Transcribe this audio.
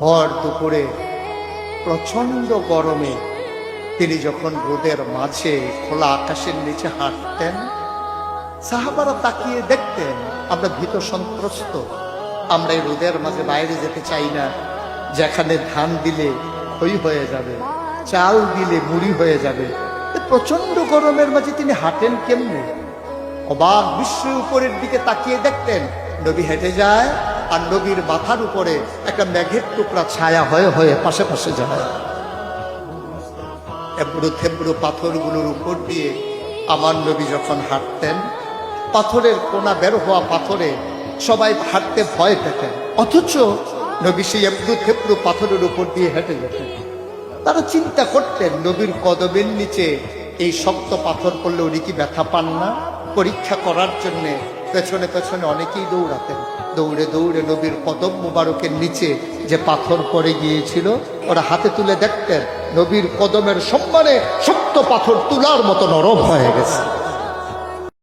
ভর দুপুরে প্রচন্ড গরমে তিনি যখন রোদের মাঝে খোলা আকাশের নিচে হাঁটতেন, সাহাবারা তাকিয়ে দেখতেন আমরা ভীত সন্ত্রস্ত, আমরা এই রোদের মাঝে বাইরে যেতে চাই না, যেখানে ধান দিলে ক্ষয় হয়ে যাবে, চাল দিলে মুড়ি হয়ে যাবে। প্রচন্ড গরমের মাঝে তিনি হাঁটেন কেমনে? অবাক বিশ্ব উপরের দিকে তাকিয়ে দেখতেন নবী হেঁটে যায় আর নবীর মাথার উপরে একটা মেঘের টুকরা ছায়া হয়ে হয়ে পাশে পাশে যায়। এবড়ো থেবড়ো পাথরগুলোর উপর দিয়ে আমার নবী যখন হাঁটতেন, পাথরের কোনা বের হওয়া পাথরে সবাই হাঁটতে ভয় পেতেন, অথচ নবী সেই এবড়ো থেবড়ো পাথরের উপর দিয়ে হেঁটে যেতেন। তারা চিন্তা করতেন নবীর কদমের নিচে এই শক্ত পাথর পড়লে উনি কি ব্যথা পান না? পরীক্ষা করার জন্য পেছনে পেছনে অনেকেই দৌড়াতেন। দৌড়ে দৌড়ে নবীর কদম মুবারকের নিচে যে পাথর পড়ে গিয়েছিল ওরা হাতে তুলে দেখতেন নবীর কদমের সম্মানে শক্ত পাথর তুলার মতো নরম হয়ে গেছে।